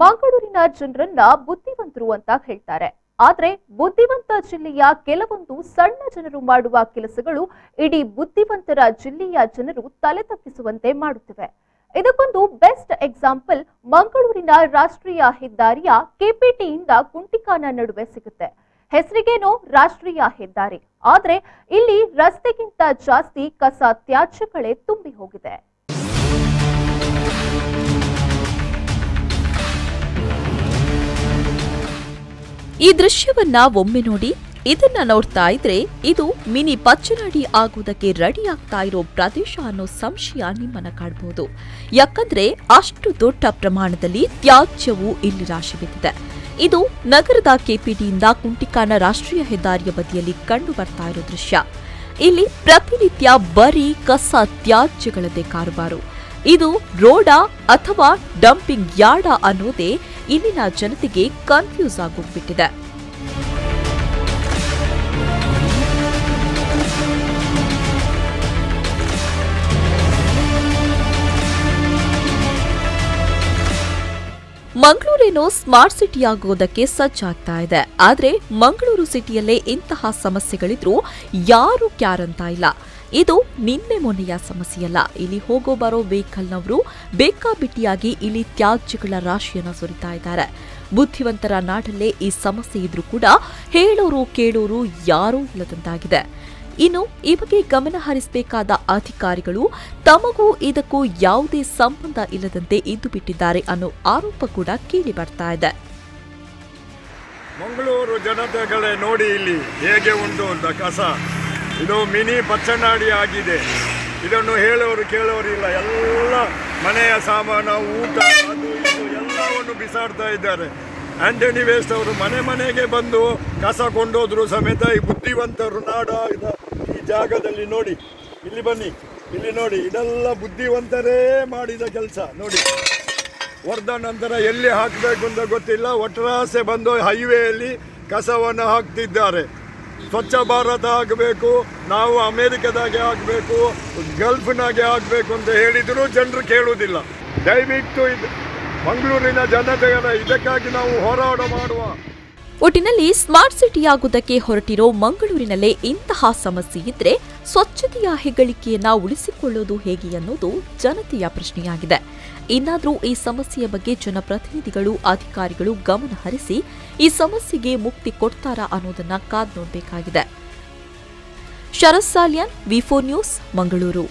ಮಂಗಳೂರಿನ ಜನರನ್ನ ಬುದ್ಧಿವಂತರು ಅಂತ ಹೇಳ್ತಾರೆ. ಆದ್ರೆ ಬುದ್ಧಿವಂತ ಜಿಲ್ಲೆಯ ಕೆಲವೊಂದು ಸಣ್ಣ ಜನರು ಮಾಡುವ ಕೆಲಸಗಳು ಇಡೀ ಬುದ್ಧಿವಂತರ ಜಿಲ್ಲೆಯ ಜನರು ತಲೆ ತಗ್ಗಿಸುವಂತೆ ಮಾಡುತ್ತಿವೆ. ಇದಕ್ಕೊಂದು ಬೆಸ್ಟ್ ಎಕ್ಸಾಂಪಲ್ ಮಂಗಳೂರಿನ ರಾಷ್ಟ್ರೀಯ ಹೆದ್ದಾರಿಯ ಕೆಪಿಟಿಯಿಂದ ಕುಂಟಿಕಾನ ನಡುವೆ ಸಿಗುತ್ತೆ. ಹೆಸರಿಗೇನೋ ರಾಷ್ಟ್ರೀಯ ಹೆದ್ದಾರಿ, ಆದ್ರೆ ಇಲ್ಲಿ ರಸ್ತೆಗಿಂತ ಜಾಸ್ತಿ ಕಸ ತ್ಯಾಜ್ಯಗಳೇ ತುಂಬಿ ಹೋಗಿದೆ. ಈ ದೃಶ್ಯವನ್ನ ಒಮ್ಮೆ ನೋಡಿ. ಇದನ್ನ ನೋಡ್ತಾ ಇದ್ರೆ ಇದು ಮಿನಿ ಪಚ್ಚನಾಡಿ ಆಗುವುದಕ್ಕೆ ರೆಡಿ ಆಗ್ತಾ ಇರೋ ಪ್ರದೇಶ ಅನ್ನೋ ಸಂಶಯ ನಿಮ್ಮನ್ನ ಕಾಡಬಹುದು. ಯಾಕಂದ್ರೆ ಅಷ್ಟು ದೊಡ್ಡ ಪ್ರಮಾಣದಲ್ಲಿ ತ್ಯಾಜ್ಯವು ಇಲ್ಲಿ ರಾಶಿ ಬಿದ್ದಿದೆ. ಇದು ನಗರದ ಕೆಪಿಟಿಯಿಂದ ಕುಂಟಿಕಾನ ರಾಷ್ಟ್ರೀಯ ಹೆದ್ದಾರಿಯ ಬದಿಯಲ್ಲಿ ಕಂಡು ಬರ್ತಾ ಇರೋ ದೃಶ್ಯ. ಇಲ್ಲಿ ಪ್ರತಿನಿತ್ಯ ಬರೀ ಕಸ ತ್ಯಾಜ್ಯಗಳದ್ದೇ ಕಾರುಬಾರು. ಇದು ರೋಡಾ ಅಥವಾ ಡಂಪಿಂಗ್ ಯಾರ್ಡಾ ಅನ್ನೋದೇ ಇಲ್ಲಿನ ಜನತೆಗೆ ಕನ್ಫ್ಯೂಸ್ ಆಗೋಗ್ಬಿಟ್ಟಿದೆ. ಮಂಗಳೂರೇನೋ ಸ್ಮಾರ್ಟ್ ಸಿಟಿ ಆಗೋದಕ್ಕೆ ಸಜ್ಜಾಗ್ತಾ ಇದೆ. ಆದ್ರೆ ಮಂಗಳೂರು ಸಿಟಿಯಲ್ಲೇ ಇಂತಹ ಸಮಸ್ಯೆಗಳಿದ್ರೂ ಯಾರು ಕ್ಯಾರಂತ ಇಲ್ಲ. ಇದು ನಿನ್ನೆ ಮೊನ್ನೆಯ ಸಮಸ್ಯೆಯಲ್ಲ. ಇಲ್ಲಿ ಹೋಗೋ ಬರೋ ವೆಹಿಕಲ್ನವರು ಬೇಕಾಬಿಟ್ಟಿಯಾಗಿ ಇಲ್ಲಿ ತ್ಯಾಜ್ಯಗಳ ರಾಶಿಯನ್ನು ಸುರಿತಾ ಇದ್ದಾರೆ. ಬುದ್ಧಿವಂತರ ನಾಡಲ್ಲೇ ಈ ಸಮಸ್ಯೆ ಇದ್ರೂ ಕೂಡ ಹೇಳೋರು ಕೇಳೋರು ಯಾರೂ ಇಲ್ಲದಂತಾಗಿದೆ. ಇನ್ನು ಈ ಬಗ್ಗೆ ಗಮನ ಹರಿಸಬೇಕಾದ ಅಧಿಕಾರಿಗಳು ತಮಗೂ ಇದಕ್ಕೂ ಯಾವುದೇ ಸಂಬಂಧ ಇಲ್ಲದಂತೆ ಇದ್ದು ಬಿಟ್ಟಿದ್ದಾರೆ ಅನ್ನೋ ಆರೋಪ ಕೂಡ ಕೇಳಿ ಬರ್ತಾ ಇದೆ. ಮಂಗಳೂರು ಜನತೆಗಳೇ ನೋಡಿ ಇಲ್ಲಿ ಹೇಗೆ ಉಂಟು ಅಂತ ಕಸ. ಇದು ಮಿನಿ ಪಚ್ಚನಾಡಿ ಆಗಿದೆ. ಇದನ್ನು ಹೇಳೋರು ಕೇಳೋರು ಇಲ್ಲ. ಎಲ್ಲ ಮನೆಯ ಸಾಮಾನು, ಊಟ, ಅದು ಇದು ಎಲ್ಲವನ್ನು ಬಿಸಾಡ್ತಾ ಇದ್ದಾರೆ. ಆಂಟನಿ ವೇಸ್ಟ್ ಅವರು ಮನೆ ಮನೆಗೆ ಬಂದು ಕಸ ಕೊಂಡೋದ್ರು ಸಮೇತ ಈ ಬುದ್ಧಿವಂತರು ನಾಡ ಈ ಜಾಗದಲ್ಲಿ ನೋಡಿ, ಇಲ್ಲಿ ಬನ್ನಿ, ಇಲ್ಲಿ ನೋಡಿ, ಇದೆಲ್ಲ ಬುದ್ಧಿವಂತರೇ ಮಾಡಿದ ಕೆಲಸ ನೋಡಿ. ಹೊಡೆದ ನಂತರ ಎಲ್ಲಿ ಹಾಕಬೇಕು ಅಂತ ಗೊತ್ತಿಲ್ಲ, ಒಟ್ರಾಸೆ ಬಂದು ಹೈವೇಯಲ್ಲಿ ಕಸವನ್ನು ಹಾಕ್ತಿದ್ದಾರೆ. ಸ್ವಚ್ಛ ಭಾರತ ಆಗಬೇಕು, ನಾವು ಅಮೇರಿಕದಾಗೆ ಆಗಬೇಕು, ಗಲ್ಫ್ನಾಗೆ ಆಗಬೇಕು ಅಂತ ಹೇಳಿದರೂ ಜನರು ಕೇಳುವುದಿಲ್ಲ. ದಯವಿಟ್ಟು ಇದು ಮಂಗಳೂರಿನ ಜನತೆಗಳ ಇದಕ್ಕಾಗಿ ನಾವು ಹೋರಾಟ ಮಾಡುವ. ಒಟ್ಟಿನಲ್ಲಿ ಸ್ಮಾರ್ಟ್ ಸಿಟಿ ಆಗುವುದಕ್ಕೆ ಹೊರಟಿರೋ ಮಂಗಳೂರಿನಲ್ಲೇ ಇಂತಹ ಸಮಸ್ಯೆ ಇದ್ರೆ ಸ್ವಚ್ಛತೆಯ ಹೆಗ್ಗಳಿಕೆಯನ್ನ ಉಳಿಸಿಕೊಳ್ಳೋದು ಹೇಗೆ ಅನ್ನೋದು ಜನತೆಯ ಪ್ರಶ್ನೆಯಾಗಿದೆ. ಇನ್ನಾದರೂ ಈ ಸಮಸ್ಯೆಯ ಬಗ್ಗೆ ಜನಪ್ರತಿನಿಧಿಗಳು, ಅಧಿಕಾರಿಗಳು ಗಮನ ಹರಿಸಿ ಈ ಸಮಸ್ಯೆಗೆ ಮುಕ್ತಿ ಕೊಡ್ತಾರಾ ಅನ್ನೋದನ್ನ ಕಾದ್ ನೋಡಬೇಕಾಗಿದೆ. ಶರತ್ ಸಾಲಿಯಾನ್, ವಿ4 ನ್ಯೂಸ್, ಮಂಗಳೂರು.